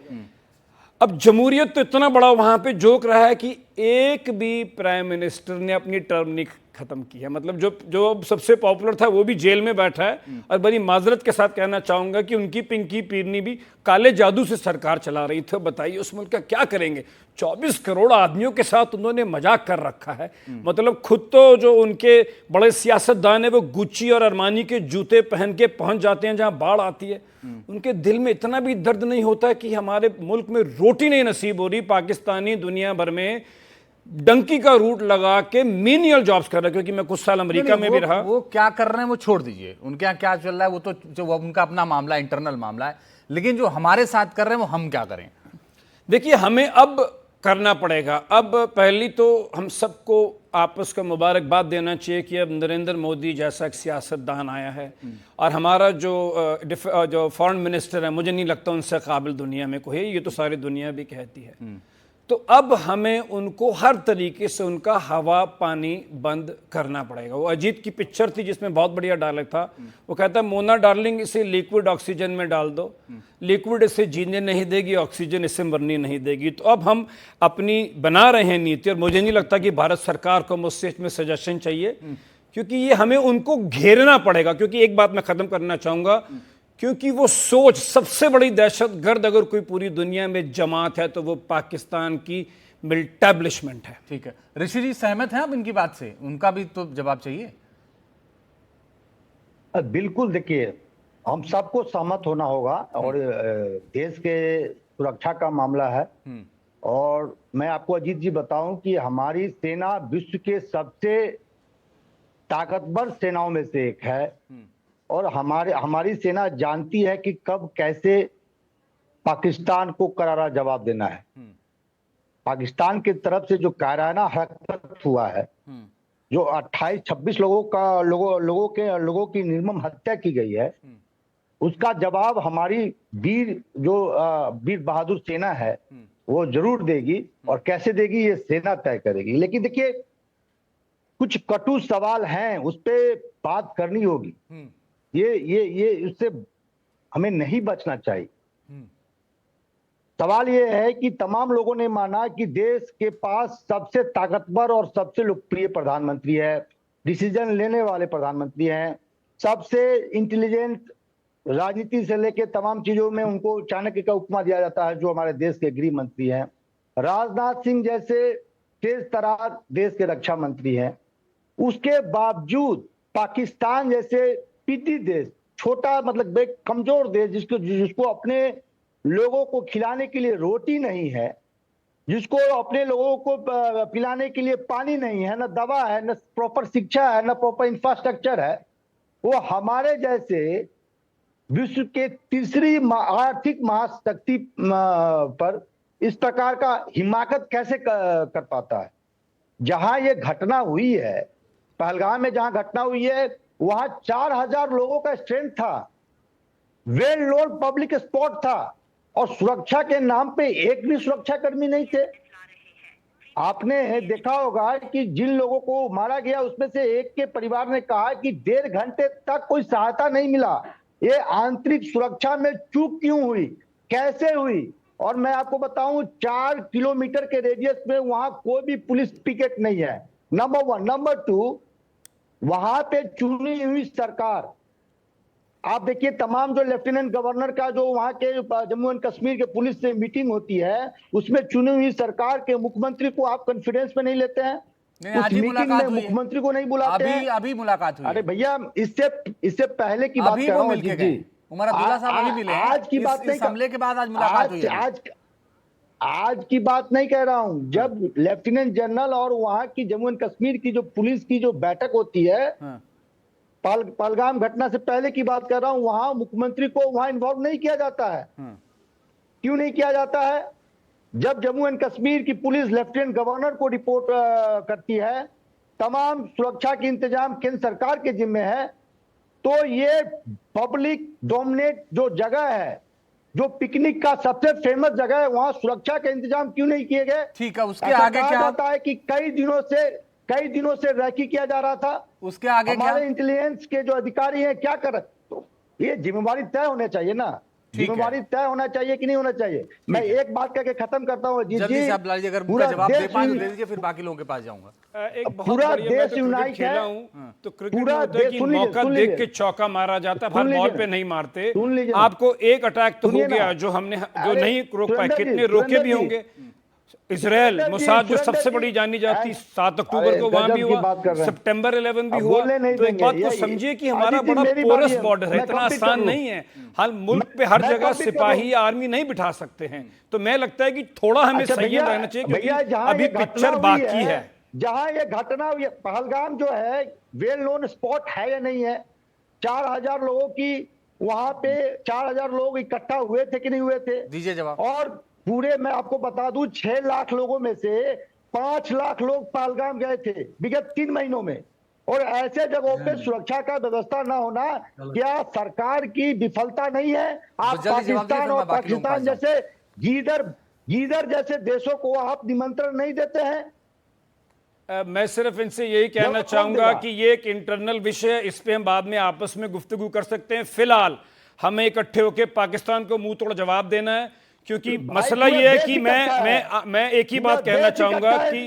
अब जमहूरियत तो इतना बड़ा वहां पे जोक रहा है कि एक भी प्राइम मिनिस्टर ने अपनी टर्म नहीं खत्म की है। मतलब जो सबसे पॉपुलर था वो भी जेल में बैठा है। और बड़ी माजरत के साथ कहना चाहूंगा कि उनकी पिंकी पीरनी भी काले जादू से सरकार चला रही थी। बताइए उस मुल्क का क्या करेंगे। 24 करोड़ आदमियों के साथ उन्होंने मजाक कर रखा है। मतलब खुद तो जो उनके बड़े सियासतदान है वो गुच्ची और अरमानी के जूते पहन के पहुंच जाते हैं जहां बाढ़ आती है। उनके दिल में इतना भी दर्द नहीं होता कि हमारे मुल्क में रोटी नहीं नसीब हो रही। पाकिस्तानी दुनिया भर में डंकी का रूट लगा के मीनियल जॉब्स कर रहे हैं। क्योंकि मैं कुछ साल अमेरिका में भी रहा। वो क्या कर रहे हैं वो छोड़ दीजिए, उनके यहाँ क्या चल रहा है वो तो जो उनका अपना मामला है, इंटरनल मामला है। लेकिन जो हमारे साथ कर रहे हैं वो हम क्या करें? देखिए, हमें अब करना पड़ेगा। अब पहली तो हम सबको आपस का मुबारकबाद देना चाहिए कि अब नरेंद्र मोदी जैसा एक सियासतदान आया है। और हमारा जो फॉरेन मिनिस्टर है, मुझे नहीं लगता उनसे काबिल दुनिया में कोई है। ये तो सारी दुनिया भी कहती है। तो अब हमें उनको हर तरीके से उनका हवा पानी बंद करना पड़ेगा। वो अजीत की पिक्चर थी जिसमें बहुत बढ़िया डायलॉग था। वो कहता, मोना डार्लिंग इसे लिक्विड ऑक्सीजन में डाल दो, लिक्विड इसे जीने नहीं देगी, ऑक्सीजन इसे मरने नहीं देगी। तो अब हम अपनी बना रहे हैं नीति, और मुझे नहीं लगता कि भारत सरकार को मुझसे इसमें सजेशन चाहिए, क्योंकि ये हमें उनको घेरना पड़ेगा। क्योंकि एक बात मैं खत्म करना चाहूंगा, क्योंकि वो सोच, सबसे बड़ी दहशतगर्द अगर कोई पूरी दुनिया में जमात है तो वो पाकिस्तान की मिलिटेब्लिशमेंट है। ठीक है, ऋषि जी सहमत हैं आप इनकी बात से? उनका भी तो जवाब चाहिए। बिल्कुल, देखिए हम सबको सहमत होना होगा। और देश के सुरक्षा का मामला है। और मैं आपको अजीत जी बताऊं कि हमारी सेना विश्व के सबसे ताकतवर सेनाओं में से एक है। और हमारी सेना जानती है कि कब कैसे पाकिस्तान को करारा जवाब देना है। पाकिस्तान की तरफ से जो कायराना हरकत हुआ है, जो 28-26 लोगों की निर्मम हत्या की गई है, उसका जवाब हमारी वीर बहादुर सेना है वो जरूर देगी। और कैसे देगी ये सेना तय करेगी। लेकिन देखिए, कुछ कटु सवाल हैं, उस पर बात करनी होगी। ये उससे हमें नहीं बचना चाहिए। सवाल ये है कि तमाम लोगों ने माना कि देश के पास सबसे ताकतवर और सबसे लोकप्रिय प्रधानमंत्री है, डिसीजन लेने वाले प्रधानमंत्री हैं, सबसे इंटेलिजेंट, राजनीति से लेकर तमाम चीजों में उनको चाणक्य का उपमा दिया जाता है, जो हमारे देश के गृह मंत्री हैं। राजनाथ सिंह जैसे तेज तरार देश के रक्षा मंत्री हैं, उसके बावजूद पाकिस्तान जैसे पिटी देश, छोटा मतलब एक कमजोर देश, जिसको अपने लोगों को खिलाने के लिए रोटी नहीं है, जिसको अपने लोगों को पिलाने के लिए पानी नहीं है, न दवा है, न प्रॉपर शिक्षा है, न प्रॉपर इंफ्रास्ट्रक्चर है, वो हमारे जैसे विश्व के तीसरी आर्थिक महाशक्ति पर इस प्रकार का हिमाकत कैसे कर पाता है। जहां ये घटना हुई है, पहलगाम में जहां घटना हुई है, वहां 4000 लोगों का स्ट्रेंथ था, वेल नोन पब्लिक स्पॉट था, और सुरक्षा के नाम पे एक भी सुरक्षा कर्मी नहीं थे। आपने देखा होगा कि जिन लोगों को मारा गया उसमें से एक के परिवार ने कहा कि 1.5 घंटे तक कोई सहायता नहीं मिला। ये आंतरिक सुरक्षा में चूक क्यों हुई, कैसे हुई? और मैं आपको बताऊं, 4 किलोमीटर के रेडियस में वहां कोई भी पुलिस पिकेट नहीं है, नंबर 1। नंबर 2, वहां पे चुनी हुई सरकार, आप देखिए तमाम जो लेफ्टिनेंट गवर्नर का जो वहां के जम्मू एंड कश्मीर के पुलिस से मीटिंग होती है, उसमें चुनी हुई सरकार के मुख्यमंत्री को आप कॉन्फिडेंस में नहीं लेते हैं। आज ही मुलाकात हुई, मुख्यमंत्री को नहीं बुलाते हैं। अभी मुलाकात हुई। अरे भैया, इससे पहले की बात कर रहा हूं जी। उमर अब्दुल्ला साहब अभी मिले हैं। आज की बात नहीं, हमले के बाद आज मुलाकात हुई है। आज की बात नहीं कह रहा हूं। जब लेफ्टिनेंट जनरल और वहां की जम्मू एंड कश्मीर की जो पुलिस की जो बैठक होती है, पहलगाम घटना से पहले की बात कर रहा हूं, वहां मुख्यमंत्री को वहां इन्वॉल्व नहीं किया जाता है। क्यों नहीं किया जाता है? जब जम्मू एंड कश्मीर की पुलिस लेफ्टिनेंट गवर्नर को रिपोर्ट करती है, तमाम सुरक्षा के इंतजाम केंद्र सरकार के जिम्मे है, तो ये पब्लिक डोमिनेट जो जगह है, जो पिकनिक का सबसे फेमस जगह है, वहां सुरक्षा के इंतजाम क्यों नहीं किए गए? ठीक है, उसके आगे क्या होता है कि कई दिनों से रैकी किया जा रहा था। उसके आगे हमारे इंटेलिजेंस के जो अधिकारी हैं क्या कर रहे, तो ये जिम्मेवारी तय होने चाहिए ना, जिम्मेवारी तय होना चाहिए कि नहीं होना चाहिए। मैं एक बात करके खत्म करता हूँ जी। जल्दी से आप लालिए, अगर उनका जवाब दे पाए तो दे दीजिए, फिर बाकी लोगों के पास जाऊंगा। एक बहुत पूरा बढ़िया, देश यूनाइट है। तो क्रिकेट में होता है कि मौका देख के चौका मारा जाता है, हर बॉल पे नहीं मारते। आपको एक अटैक तो हो गया जो नहीं रोक पाए, कितने रोके भी होंगे। इजराइल मोसाद जो सबसे बड़ी जानी जाती 7 अक्टूबर को वहां भी हुआ, सितंबर 11 भी हुआ। तो एक बात को समझिए कि हमारा बड़ा पोरस बॉर्डर है, इतना आसान नहीं है। हाल मुल्क पे हर जगह सिपाही आर्मी नहीं बिठा सकते हैं। तो मैं लगता है कि थोड़ा हमें संयम रहना चाहिए, क्योंकि अभी पिक्चर बाकी है। जहां ये घटना हुई, पहलगाम जो है वेल नोन स्पॉट है या नहीं है? 4000 लोगों की वहां पे 4000 लोग इकट्ठा हुए थे कि नहीं हुए थे? दीजिए जवाब। और पूरे मैं आपको बता दूं, 6 लाख लोगों में से 5 लाख लोग पहलगाम गए थे विगत 3 महीनों में। और ऐसे जगहों पे सुरक्षा का व्यवस्था ना होना क्या सरकार की विफलता नहीं है? आप पाकिस्तान और पाकिस्तान जैसे गीदर जैसे देशों को आप निमंत्रण नहीं देते हैं। मैं सिर्फ इनसे यही कहना चाहूंगा कि ये एक इंटरनल विषय है, इस पे हम बाद में आपस में गुफ्तगू कर सकते हैं। फिलहाल हमें इकट्ठे होकर पाकिस्तान को मुंह तोड़ जवाब देना है, क्योंकि मसला ये है कि मैं एक ही बात कहना चाहूंगा कि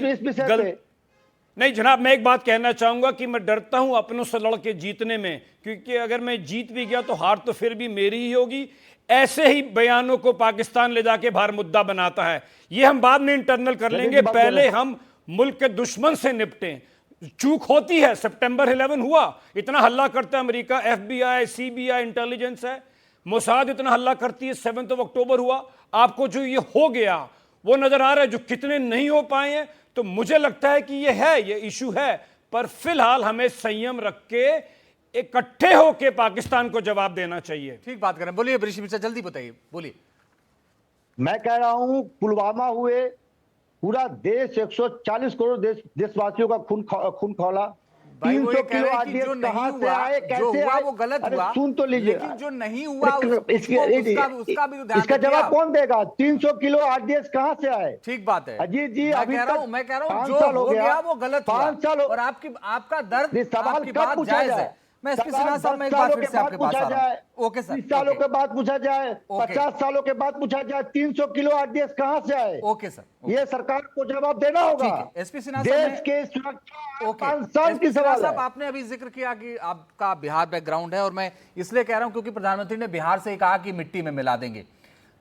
नहीं जनाब, मैं एक बात कहना चाहूंगा कि मैं डरता हूं अपनों से लड़ के जीतने में, क्योंकि अगर मैं जीत भी गया तो हार तो फिर भी मेरी ही होगी। ऐसे ही बयानों को पाकिस्तान ले जाके बाहर मुद्दा बनाता है, ये हम बाद में इंटरनल कर लेंगे, पहले हम मुल्क के दुश्मन से निपटें। चूक होती है, सितंबर 11 हुआ, इतना हल्ला करता है अमेरिका, FBI, CBI इंटेलिजेंस है, मोसाद इतना हल्ला करती है, 7 अक्टूबर हुआ। आपको जो ये हो गया वो नजर आ रहा है, जो कितने नहीं हो पाए हैं। तो मुझे लगता है कि ये इशू है, पर फिलहाल हमें संयम रख के इकट्ठे होके पाकिस्तान को जवाब देना चाहिए। ठीक बात करें, बोलिए बृषि मिश्रा, जल्दी बताइए, बोलिए। मैं कह रहा हूं पुलवामा हुए, पूरा देश 140 करोड़ देशवासियों का खून खौला। 300 किलो आरडीएक्स कहां से आए, कैसे आए? वो गलत हुआ, सुन तो लीजिए, लेकिन जो नहीं हुआ उसका भी ध्यान, इसका जवाब कौन देगा? 300 किलो आरडीएक्स कहां से आए? ठीक बात है अजीत जी, मैं कह रहा हूं जो हो गया वो गलत हुआ, 5 साल और आपका दर्द, सवाल आपकी कब बात पूछा जायज है। मैं एसपी सिन्हा साहब, मैं एक बार फिर से आपके पास आ रहा हूं। ओके सर, 30 सालों के बाद पूछा जाए, 50 सालों के बाद पूछा जाए, 300 किलो आरडीएक्स कहां से आए? ओके सर, ये सरकार को जवाब देना होगा। एसपी सिन्हा देश के सुरक्षा की सवाल है। आपने अभी जिक्र किया कि आपका बिहार बैकग्राउंड है, और मैं इसलिए कह रहा हूं क्योंकि प्रधानमंत्री ने बिहार से कहा कि मिट्टी में मिला देंगे,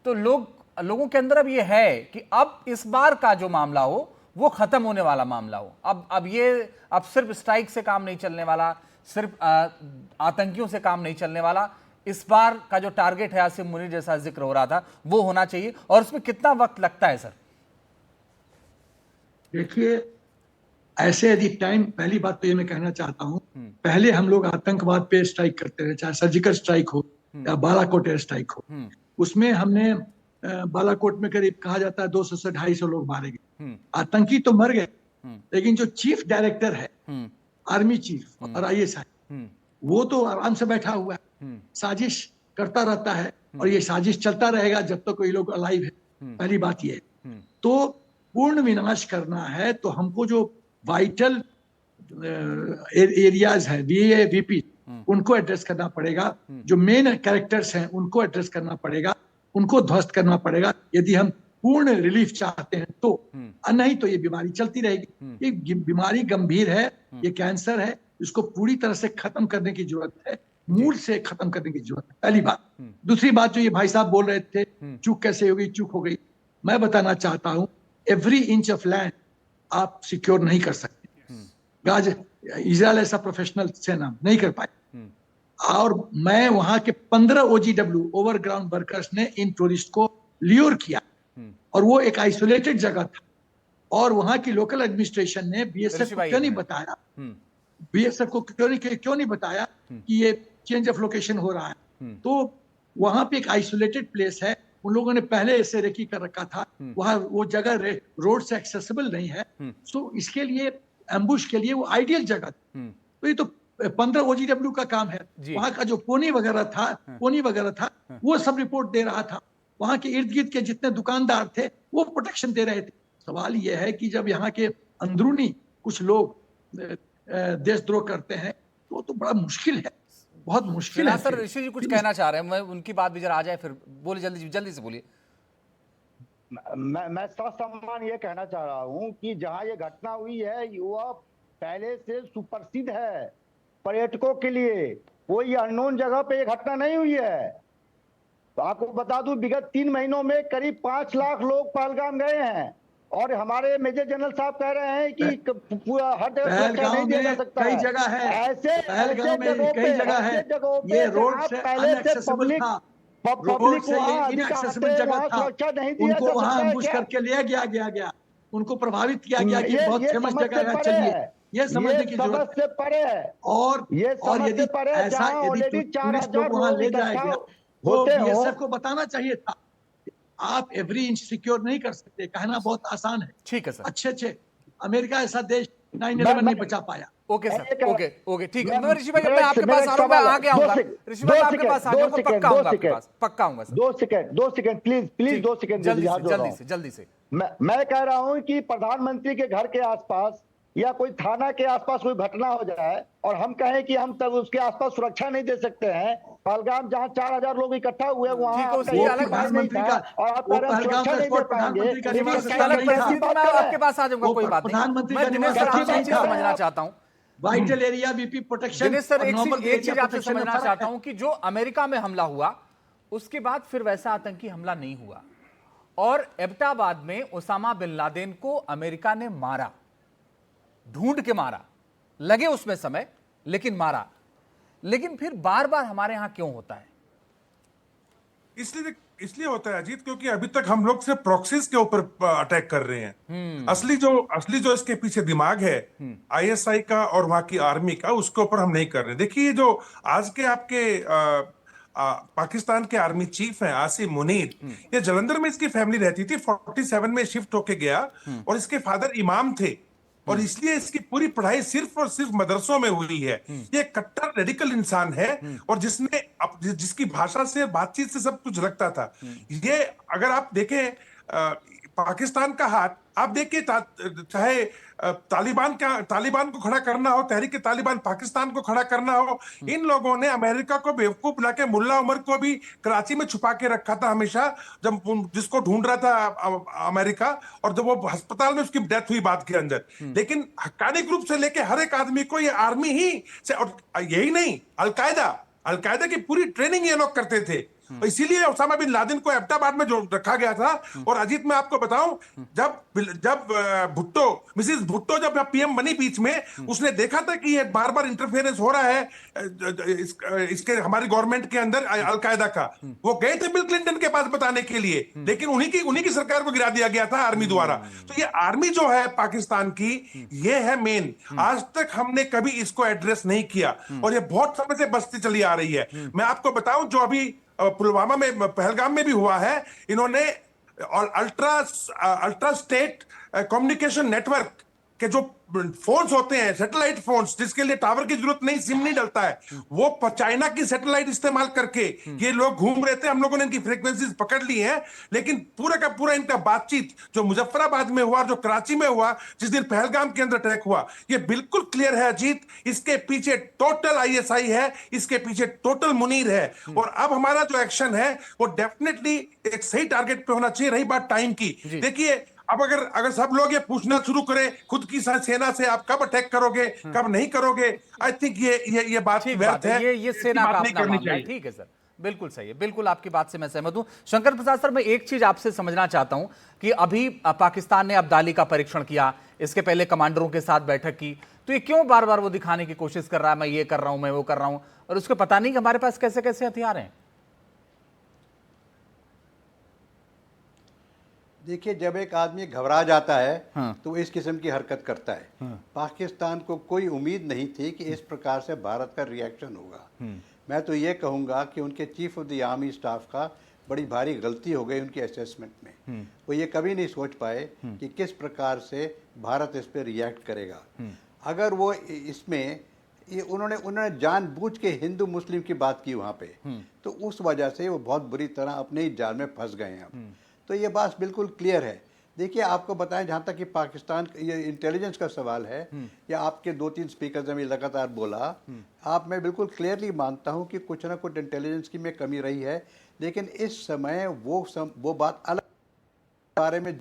तो लोगों के अंदर अब ये है कि अब इस बार का जो मामला हो वो खत्म होने वाला मामला हो। अब सिर्फ स्ट्राइक से काम नहीं चलने वाला, सिर्फ आतंकियों से काम नहीं चलने वाला। इस बार का जो टारगेट है, आसिम मुनीर जैसा जिक्र हो रहा था, वो होना चाहिए। और उसमें कितना वक्त लगता है सर? देखिए, ऐसे यदि टाइम, पहली बात तो ये मैं कहना चाहता हूं, पहले हम लोग आतंकवाद पे स्ट्राइक करते रहे, चाहे सर्जिकल स्ट्राइक हो या बालाकोट एयर स्ट्राइक हो। उसमें हमने बालाकोट में करीब कहा जाता है 200 से 250 लोग मारे गए। आतंकी तो मर गए, लेकिन जो चीफ डायरेक्टर है, आर्मी चीफ और ISI, वो तो आराम से बैठा हुआ है, साजिश करता रहता है, और ये साजिश चलता रहेगा जब तक कोई लोग अलाइव है। पहली बात ये है। तो पूर्ण विनाश करना है तो हमको जो वाइटल एरियाज है, VA VP, उनको एड्रेस करना पड़ेगा। जो मेन कैरेक्टर्स हैं उनको एड्रेस करना पड़ेगा, उनको ध्वस्त करना पड़ेगा, यदि हम पूर्ण रिलीफ चाहते हैं तो। नहीं तो ये बीमारी चलती रहेगी। ये बीमारी गंभीर है, ये कैंसर है, इसको पूरी तरह से खत्म करने की जरूरत है, मूल से खत्म करने की जरूरत है, पहली बात। दूसरी बात, जो ये भाई साहब बोल रहे थे चूक कैसे हो गई, चूक हो गई, मैं बताना चाहता हूं, एवरी इंच ऑफ लैंड आप सिक्योर नहीं कर सकते। गाज इजराइल ऐसा प्रोफेशनल सेना नहीं कर पाए, और मैं वहां के 15 OGW ओवरग्राउंड वर्कर्स ने इन टूरिस्ट को ल्योर किया, और वो एक आइसोलेटेड जगह था, और वहां की लोकल एडमिनिस्ट्रेशन ने BSF को क्यों नहीं बताया, BSF को क्यों नहीं बताया कि ये चेंज ऑफ लोकेशन हो रहा है। तो वहां पे एक आइसोलेटेड प्लेस है, उन लोगों ने पहले से रेकी कर रखा था, वहां वो जगह रोड से एक्सेसिबल नहीं है, तो इसके लिए एम्बुश के लिए वो आइडियल जगह थी। तो ये तो 15 OGW का काम है। वहां का जो पोनी वगैरह था वो सब रिपोर्ट दे रहा था, वहां के इर्द गिर्द के जितने दुकानदार थे वो प्रोटेक्शन दे रहे थे। सवाल यह है कि जब यहाँ के अंदरूनी कुछ लोग देशद्रोह करते हैं तो बड़ा मुश्किल है, बहुत मुश्किल है। सर ऋषि जी कुछ कहना चाह रहे हैं, मैं उनकी बात भी जरा आ जाए, फिर बोलिए, जल्दी से बोलिए। मैं ससम्मान ये कहना चाह रहा हूं कि जहां ये घटना हुई है वह पहले से सुप्रसिद्ध है पर्यटकों के लिए, कोई अननोन जगह पे ये घटना नहीं हुई है। तो आपको बता दूं, विगत 3 महीनों में करीब 5 लाख लोग पहलगाम गए हैं, और हमारे मेजर जनरल साहब कह रहे हैं कि पूरा हर जगह नहीं दिया जा सकता। कई जगह है, ऐसे पहलगाम में कई जगह है, ये रोड से अनएक्सेसिबल था, रोड से इनएक्सेसिबल जगह था, उनको वहां एम्बुश करके ले गया, उनको प्रभावित किया गया कि बहुत फेमस जगह है, चलिए, ये समझने की जरूरत है। और यदि ऐसा टूरिस्ट को वहां ले जाया गया तो BSF को बताना चाहिए था। आप एवरी इंच सिक्योर नहीं कर सकते, कहना बहुत आसान है। ठीक है सर। अच्छे अमेरिका ऐसा देश 9/11 नहीं बचा पाया। ओके सर, ओके ठीक है। मैं ऋषि भाई मैं आपके पास आऊंगा, आगे आऊंगा ऋषि भाई, आपके पास आ जाऊंगा, पक्का आऊंगा आपके पास, पक्का आऊंगा सर। 2 सेकंड प्लीज 2 सेकंड जल्दी से। मैं कह रहा हूं कि प्रधानमंत्री के घर के आसपास या कोई थाना के आसपास कोई घटना हो जाए और हम कहें कि हम तब उसके आसपास सुरक्षा नहीं दे सकते हैं, पहलगाम जहां 4000 लोग इकट्ठा हुए वहां प्रधानमंत्री का, और आप सुरक्षा नहीं दे पाएंगे, मैं आपके पास आ जाऊंगा, कोई बात नहीं। प्रधानमंत्री मैं दिनेश सर आपसे एक चीज समझना चाहता हूं, vital area VP protection. Dinesh sir एक चीज आपसे समझना चाहता हूं कि जो अमेरिका में हमला हुआ उसके बाद फिर वैसा आतंकी हमला नहीं हुआ, और एबटाबाद में ओसामा बिन लादेन को अमेरिका ने मारा, ढूंढ के मारा, लगे उसमें समय लेकिन मारा। लेकिन फिर बार बार हमारे यहां क्यों होता है? इसलिए होता है अजीत, क्योंकि अभी तक हम लोग सिर्फ प्रॉक्सीज के ऊपर अटैक कर रहे हैं। असली जो इसके पीछे दिमाग है ISI का और वहां की आर्मी का, उसके ऊपर हम नहीं कर रहे। देखिए, जो आज के आपके पाकिस्तान के आर्मी चीफ हैं आसिम मुनीर, ये जलंधर में इसकी फैमिली रहती थी, 47 में शिफ्ट होके गया, और इसके फादर इमाम थे, और इसलिए इसकी पूरी पढ़ाई सिर्फ और सिर्फ मदरसों में हुई है। ये कट्टर रेडिकल इंसान है, और जिसकी भाषा से, बातचीत से सब कुछ झलकता था। ये अगर आप देखें पाकिस्तान का हाथ, आप देखिए, चाहे तालिबान को खड़ा करना हो, तहरीक तालिबान पाकिस्तान को खड़ा करना हो, इन लोगों ने अमेरिका को बेवकूफ बना के मुल्ला उमर को भी कराची में छुपा के रखा था हमेशा, जब जिसको ढूंढ रहा था अमेरिका, और जब वो अस्पताल में उसकी डेथ हुई बाद के अंदर। लेकिन हक्कानी ग्रुप से लेके हर एक आदमी को ये आर्मी ही से, और यही नहीं, अलकायदा की पूरी ट्रेनिंग ये लोग करते थे। और इसीलिए उसामा बिन लादेन को एबटाबाद में जो रखा गया था। और अजीत, मैं आपको बताऊं, जब भुट्टो, मिसिस भुट्टो जब पीएम बनी बीच में, उसने देखा था कि ये बार बार इंटरफेरेंस हो रहा है इसके हमारी गवर्नमेंट के अंदर अलकायदा का। वो गए थे बिल क्लिंटन के पास बताने के लिए, लेकिन उन्हीं की सरकार को गिरा दिया गया था आर्मी द्वारा। तो ये आर्मी जो है पाकिस्तान की, ये है मेन। आज तक हमने कभी इसको एड्रेस नहीं किया और ये बहुत समय से बसती चली आ रही है। मैं आपको बताऊं, जो अभी पुलवामा में, पहलगाम में भी हुआ है, इन्होंने अल्ट्रा स्टेट कम्युनिकेशन नेटवर्क के जो फोन्स होते हैं, सैटेलाइट फोन्स, जिसके लिए टावर की जरूरत नहीं, सिम नहीं डलता है, वो चाइना की सैटेलाइट इस्तेमाल करके ये लोग घूम रहे थे। हम लोगों ने इनकी फ्रीक्वेंसीज पकड़ ली हैं, लेकिन पूरा का पूरा इनका बातचीत जो मुजफ्फराबाद में हुआ, जो कराची में हुआ, जिस दिन पहलगाम के अंदर अटैक हुआ, ये बिल्कुल क्लियर है अजीत। इसके पीछे टोटल आईएसआई है, इसके पीछे टोटल मुनीर है। और अब हमारा जो एक्शन है वो डेफिनेटली एक सही टारगेट पे होना चाहिए। रही बात टाइम की, देखिए अब अगर सब लोग ये पूछना शुरू करें खुद की सेना से, आप कब अटैक करोगे, कब नहीं करोगे, आई थिंक ये बात व्यर्थ है। ये सेना का अपना मामला है। ठीक है सर, बिल्कुल सही है, बिल्कुल आपकी बात से मैं सहमत हूं। शंकर प्रसाद सर, मैं एक चीज आपसे समझना चाहता हूं कि अभी पाकिस्तान ने अब्दाली का परीक्षण किया, इसके पहले कमांडरों के साथ बैठक की, तो ये क्यों बार बार वो दिखाने की कोशिश कर रहा है, मैं ये कर रहा हूं, मैं वो कर रहा हूं, और उसको पता नहीं कि हमारे पास कैसे कैसे हथियार हैं? देखिए, जब एक आदमी घबरा जाता है तो इस किस्म की हरकत करता है। पाकिस्तान को कोई उम्मीद नहीं थी कि इस प्रकार से भारत का रिएक्शन होगा। मैं तो ये कहूँगा कि उनके chief of the army staff का बड़ी भारी गलती हो गई उनके असेसमेंट में। वो ये कभी नहीं सोच पाए कि किस प्रकार से भारत इस पर रिएक्ट करेगा। अगर वो इसमें उन्होंने जानबूझ के हिंदू मुस्लिम की बात की वहाँ पे, तो उस वजह से वो बहुत बुरी तरह अपने ही जाल में फंस गए हैं। तो ये बात बिल्कुल क्लियर है। देखिए, आपको बताएं, जहाँ तक कि पाकिस्तान ये इंटेलिजेंस का सवाल है, या आपके 2-3 स्पीकर्स ने भी लगातार बोला, आप मैं बिल्कुल क्लियरली मानता हूँ कि कुछ ना कुछ इंटेलिजेंस की में कमी रही है, लेकिन इस समय वो बात अलग बारे में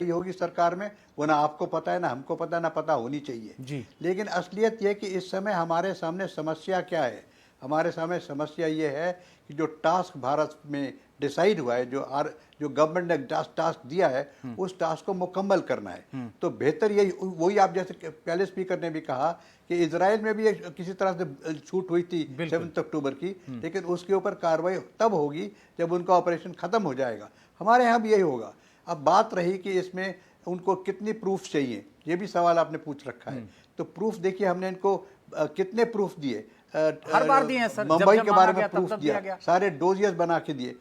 होगी सरकार में, वो ना आपको पता है, ना हमको पता है, ना पता होनी चाहिए जी। लेकिन असलियत यह कि इस समय हमारे सामने समस्या क्या है? हमारे सामने समस्या ये है कि जो टास्क भारत में डिसाइड हुआ है, जो गवर्नमेंट ने टास्क दिया है, उस टास्क को मुकम्मल करना है। तो बेहतर यही, वही आप जैसे पहले स्पीकर ने भी कहा कि इजराइल में भी किसी तरह से छूट हुई थी 7 अक्टूबर की, लेकिन उसके ऊपर कार्रवाई तब होगी जब उनका ऑपरेशन खत्म हो जाएगा। हमारे यहाँ भी यही होगा। अब बात रही कि इसमें उनको कितनी प्रूफ चाहिए, ये भी सवाल आपने पूछ रखा है। तो प्रूफ देखिए, हमने इनको कितने प्रूफ दिए, हर बार दिए हैं सर, मुंबई के बारे में प्रूफ दिया, सारे डोजियर्स बना के दिए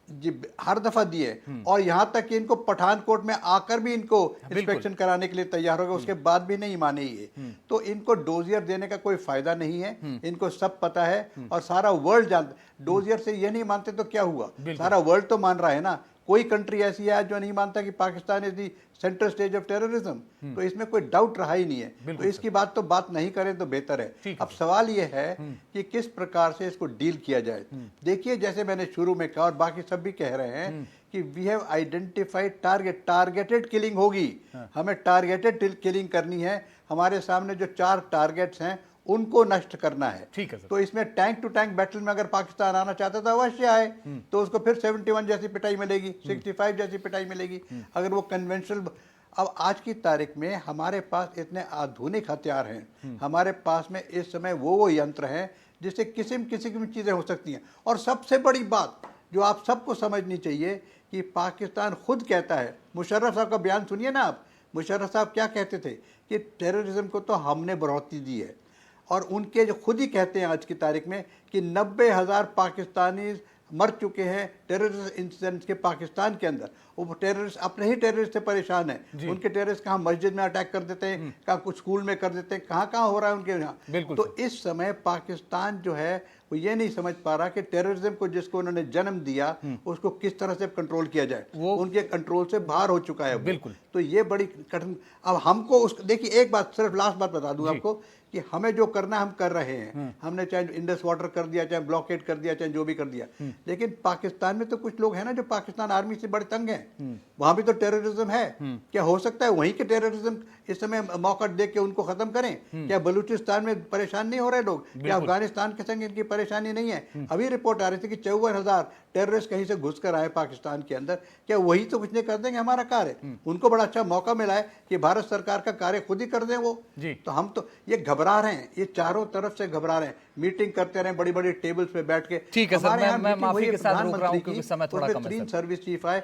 जी, हर दफा दिए। और यहाँ तक कि इनको पठानकोट में आकर भी इनको इंस्पेक्शन कराने के लिए तैयार हो गए, उसके बाद भी नहीं माने ये। तो इनको डोजियर देने का कोई फायदा नहीं है, इनको सब पता है और सारा वर्ल्ड जानता। डोजियर से ये नहीं मानते तो क्या हुआ, सारा वर्ल्ड तो मान रहा है ना। कोई कंट्री ऐसी है जो नहीं मानता कि Pakistan is the central stage of terrorism, तो इसमें कोई डाउट रहा ही नहीं है। तो इसकी बात नहीं करें तो बेहतर है। अब सवाल ये है कि किस प्रकार से इसको डील किया जाए। देखिए, जैसे मैंने शुरू में कहा और बाकी सब भी कह रहे हैं कि we have identified targeted killing होगी। हमें टारगेटेड किलिंग करनी है। हमारे सामने जो 4 टारगेट्स हैं उनको नष्ट करना है। ठीक है सर। तो इसमें टैंक टू टैंक बैटल में अगर पाकिस्तान आना चाहता था अवश्य आए, तो उसको फिर 71 जैसी पिटाई मिलेगी, 65 जैसी पिटाई मिलेगी। अगर वो कन्वेंशनल, अब आज की तारीख में हमारे पास इतने आधुनिक हथियार हैं, हमारे पास में इस समय वो यंत्र हैं जिससे किसी भी चीज़ें हो सकती हैं। और सबसे बड़ी बात जो आप सबको समझनी चाहिए कि पाकिस्तान खुद कहता है, मुशर्रफ साहब का बयान सुनिए ना आप, मुशर्रफ साहब क्या कहते थे कि टेररिज्म को तो हमने बढ़ोतरी दी है। और उनके जो खुद ही कहते हैं आज की तारीख में कि 90,000 पाकिस्तानी मर चुके हैं टेररिस्ट इंसिडेंट्स के पाकिस्तान के अंदर। वो टेररिस्ट अपने ही टेररिस्ट से परेशान है। उनके टेररिस्ट कहाँ मस्जिद में अटैक कर देते हैं, कहाँ कुछ स्कूल में कर देते हैं, कहाँ कहाँ हो रहा है उनके यहाँ। तो इस समय पाकिस्तान जो है वो ये नहीं समझ पा रहा कि टेररिज्म को जिसको उन्होंने जन्म दिया उसको किस तरह से कंट्रोल किया जाए। वो उनके कंट्रोल से बाहर हो चुका है। बिल्कुल। तो ये बड़ी कठिन। अब हमको उस, देखिए एक बात, सिर्फ लास्ट बात बता दूं आपको कि हमें जो करना हम कर रहे हैं। हमने चाहे इंडस वाटर कर दिया, चाहे ब्लॉकेड कर दिया, चाहे जो भी कर दिया, लेकिन पाकिस्तान में तो कुछ लोग हैं ना जो पाकिस्तान आर्मी से बड़े तंग हैं। वहां भी तो टेररिज्म है। क्या हो सकता है वहीं के टेररिज्म इस समय मौका देख के उनको खत्म करें? क्या बलूचिस्तान में परेशान नहीं हो रहे लोग? क्या अफगानिस्तान के संग इनकी परेशानी नहीं है? अभी रिपोर्ट आ रही थी कि 54,000 टेररिस्ट कहीं से घुस कर आए पाकिस्तान के अंदर। क्या वही तो कुछ नहीं कर देंगे हमारा कार्य? उनको बड़ा अच्छा मौका मिला है कि भारत सरकार का कार्य खुद ही कर दें वो। तो हम तो ये घबरा रहे हैं, ये चारों तरफ से घबरा रहे हैं, मीटिंग करते रहे बड़ी बड़ी टेबल्स पे बैठ के। ठीक है सर, हमारे यहाँ मैं मीटिंग माफी हुई है के साथ रोक रहा हूं प्रधानमंत्री क्योंकि की, समय थोड़ा उसमें कम है 3 सर। सर्विस चीफ आए।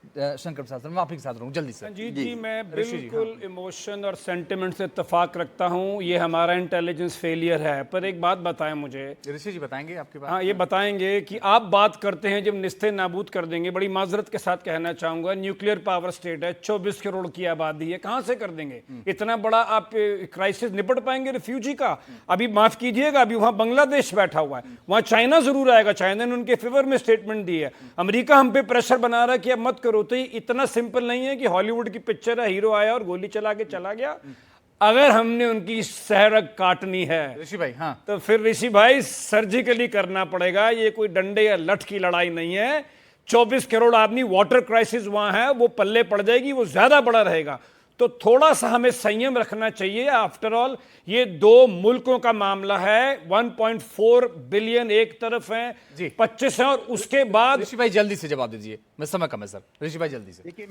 शंकर प्रसाद सर, मैं माफी के साथ रहूं जल्दी से। रंजीत जी, मैं ऋषि जी, बिल्कुल इमोशन और सेंटिमेंट से इत्तेफाक रखता हूं, ये हमारा इंटेलिजेंस फेलियर है। पर एक बात बताएं मुझे, ऋषि जी बताएंगे आपकी बात। हाँ ये बताएंगे कि आप बात करते हैं जब निस्ते नाबूद कर देंगे, बड़ी माजरत के साथ कहना चाहूंगा, न्यूक्लियर पावर स्टेट है, 24 करोड़ की आबादी है, कहां से कर देंगे इतना बड़ा आप क्राइसिस? निपट पाएंगे रिफ्यूजी का? अभी माफ कीजिएगा, अभी वहां बांग्लादेश बैठा हुआ है, वहां चाइना जरूर आएगा, चाइना ने उनके फेवर में स्टेटमेंट दी है, अमेरिका हम पे प्रेशर बना रहा है कि अब मत करो। तो ये इतना सिंपल नहीं है कि हॉलीवुड की पिक्चर है, हीरो आया और गोली चला के चला गया। अगर हमने उनकी सहरग काटनी है ऋषि भाई, हाँ तो फिर ऋषि भाई सर्जिकली करना पड़ेगा। ये कोई डंडे या लठ की लड़ाई नहीं है। 24 करोड़ आदमी, वाटर क्राइसिस वहां है, वो पल्ले पड़ जाएगी, वो ज्यादा बड़ा रहेगा। तो थोड़ा सा हमें संयम रखना चाहिए। आफ्टर ऑल ये 2 मुल्कों का मामला है, 1.4 बिलियन एक तरफ है, 25 है, और उसके बाद ऋषि भाई जल्दी से जवाब दीजिए, मैं समय कम है सर। ऋषि भाई जल्दी से। देखिए,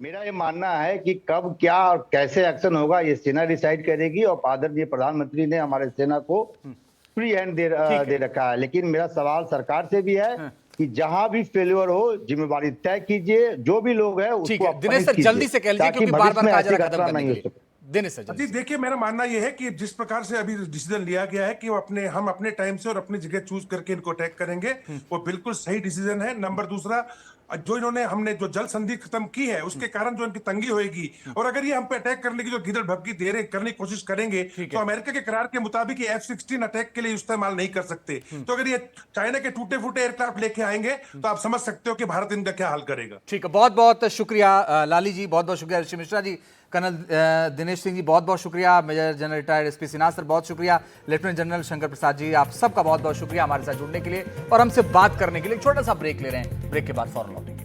मेरा ये मानना है कि कब क्या और कैसे एक्शन होगा ये सेना डिसाइड करेगी, और आदरणीय प्रधानमंत्री ने हमारे सेना को फ्री हैंड दे रखा है। लेकिन मेरा सवाल सरकार से भी है कि जहां भी फेल्योर हो जिम्मेवारी तय कीजिए, जो भी लोग हैं ठीक उसको है दिनेश सर, जल्दी से कह लीजिए क्योंकि बार बार कहा जा रहा है खत्म करने के लिए। दिनेश सर जी देखिए, मेरा मानना यह है कि जिस प्रकार से अभी डिसीजन लिया गया है कि हम अपने टाइम से और अपनी जगह चूज करके इनको अटैक करेंगे, वो बिल्कुल सही डिसीजन है। नंबर दूसरा, जो हमने जो जल संधि खत्म की है उसके कारण जो इनकी तंगी होगी, और अगर ये हम पे अटैक करने की जो गिदड़ भपकी करने की कोशिश करेंगे तो अमेरिका के करार के मुताबिक F-16 अटैक के लिए इस्तेमाल नहीं कर सकते। तो अगर ये चाइना के टूटे फूटे एयरक्राफ्ट लेके आएंगे तो आप समझ सकते हो कि भारत इनका क्या हाल करेगा। ठीक है, बहुत बहुत शुक्रिया लाली जी, बहुत बहुत शुक्रिया ऋषि मिश्रा जी, कर्नल दिनेश सिंह जी बहुत बहुत शुक्रिया, major general retired SP Sinha sir बहुत शुक्रिया, लेफ्टिनेंट जनरल शंकर प्रसाद जी, आप सबका बहुत बहुत शुक्रिया हमारे साथ जुड़ने के लिए और हमसे बात करने के लिए। छोटा सा ब्रेक ले रहे हैं, ब्रेक के बाद फौरन लौटेंगे।